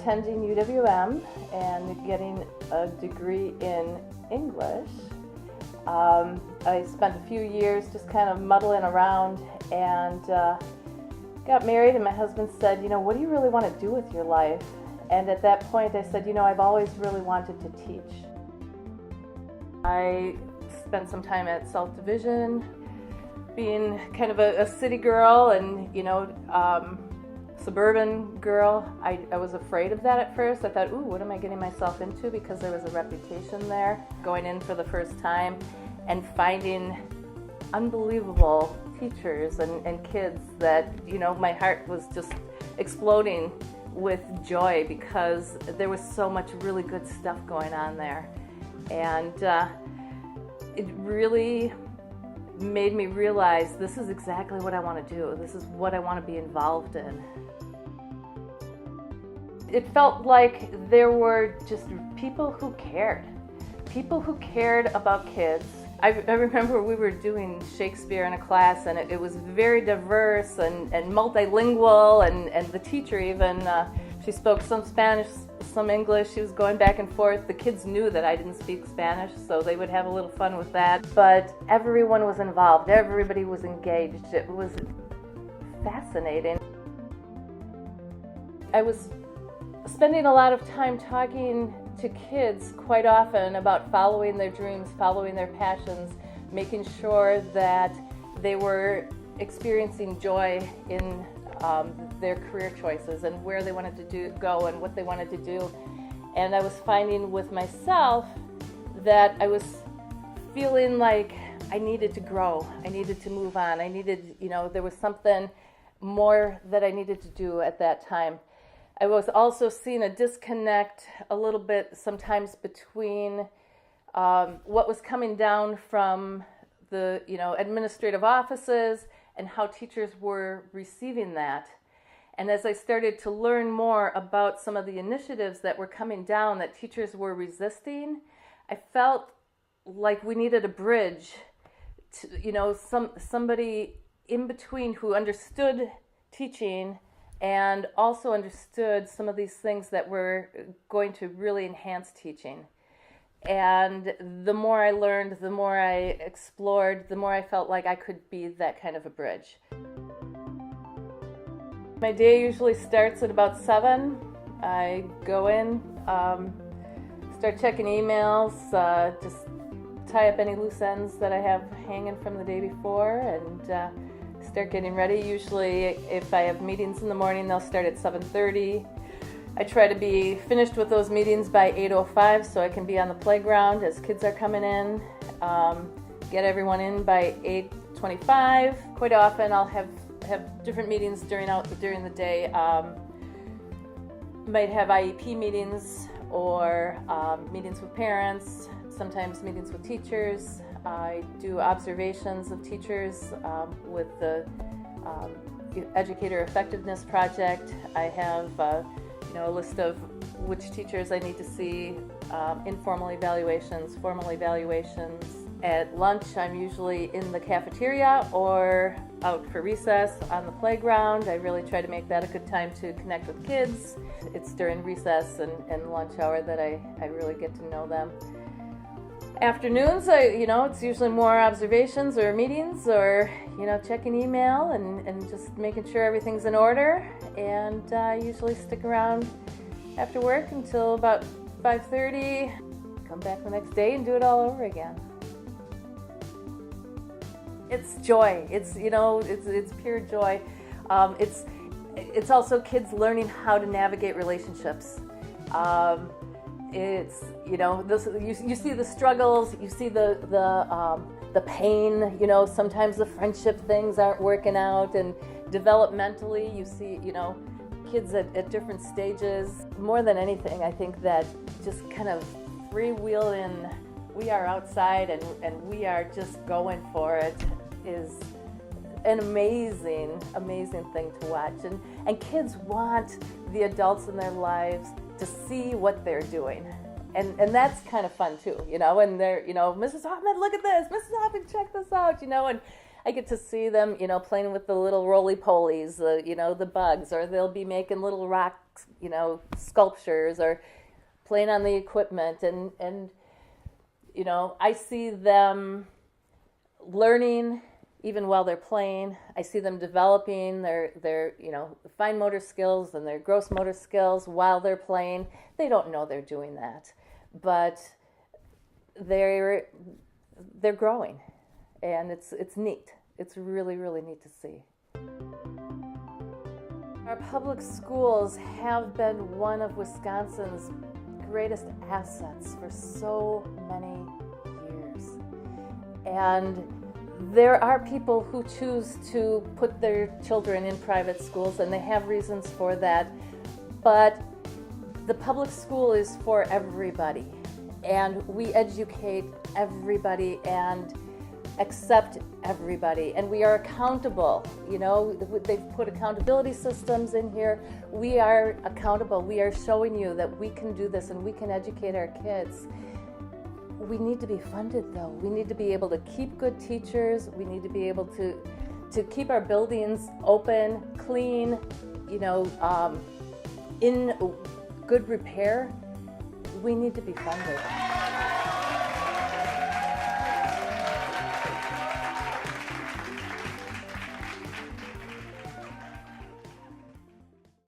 attending UWM and getting a degree in English. I spent a few years just kind of muddling around and got married, and my husband said, what do you really want to do with your life? And at that point I said, I've always really wanted to teach. I spent some time at South Division, being kind of a city girl and, suburban girl. I was afraid of that at first. I thought, ooh, what am I getting myself into? Because there was a reputation there. Going in for the first time and finding unbelievable teachers and kids that, my heart was just exploding with joy because there was so much really good stuff going on there. And it really made me realize this is exactly what I want to do. This is what I want to be involved in. It felt like there were just people who cared about kids. I remember we were doing Shakespeare in a class, and it was very diverse and multilingual, and the teacher even, she spoke some Spanish, some English. She was going back and forth. The kids knew that I didn't speak Spanish, so they would have a little fun with that. But everyone was involved. Everybody was engaged. It was fascinating. I was spending a lot of time talking to kids quite often about following their dreams, following their passions, making sure that they were experiencing joy in their career choices and where they wanted to go and what they wanted to do. And I was finding with myself that I was feeling like I needed to grow, I needed to move on, I needed, there was something more that I needed to do at that time. I was also seeing a disconnect a little bit sometimes between what was coming down from the administrative offices and how teachers were receiving that. And as I started to learn more about some of the initiatives that were coming down that teachers were resisting, I felt like we needed a bridge to, somebody in between who understood teaching and also understood some of these things that were going to really enhance teaching. And the more I learned, the more I explored, the more I felt like I could be that kind of a bridge. My day usually starts at about 7. I go in, start checking emails, just tie up any loose ends that I have hanging from the day before, and start getting ready. Usually if I have meetings in the morning, they'll start at 7:30. I try to be finished with those meetings by 8:05 so I can be on the playground as kids are coming in. Get everyone in by 8:25. Quite often I'll have different meetings during the day. Might have IEP meetings or meetings with parents, sometimes meetings with teachers. I do observations of teachers with the Educator Effectiveness Project. I have a list of which teachers I need to see, informal evaluations, formal evaluations. At lunch, I'm usually in the cafeteria or out for recess on the playground. I really try to make that a good time to connect with kids. It's during recess and lunch hour that I really get to know them. Afternoons, it's usually more observations or meetings or, checking email and just making sure everything's in order. And I usually stick around after work until about 5:30, come back the next day and do it all over again. It's joy. It's pure joy. It's also kids learning how to navigate relationships. It's you see the struggles, you see the pain. Sometimes the friendship things aren't working out, and developmentally you see kids at different stages. More than anything, I think that just kind of freewheeling, we are outside and we are just going for it is an amazing thing to watch. And kids want the adults in their lives to see what they're doing. And that's kind of fun too, and they're, Mrs. Hoffman, look at this, Mrs. Hoffman, check this out, and I get to see them, playing with the little roly-polies, the bugs, or they'll be making little rock, sculptures, or playing on the equipment, and I see them learning even while they're playing. I see them developing their fine motor skills and their gross motor skills while they're playing. They don't know they're doing that, but they're growing, and it's neat. It's really, really neat to see. Our public schools have been one of Wisconsin's greatest assets for so many years. And there are people who choose to put their children in private schools, and they have reasons for that. But the public school is for everybody, and we educate everybody and accept everybody, and we are accountable. They've put accountability systems in here. We are accountable. We are showing you that we can do this and we can educate our kids. We need to be funded, though. We need to be able to keep good teachers. We need to be able to keep our buildings open, clean, in good repair. We need to be funded.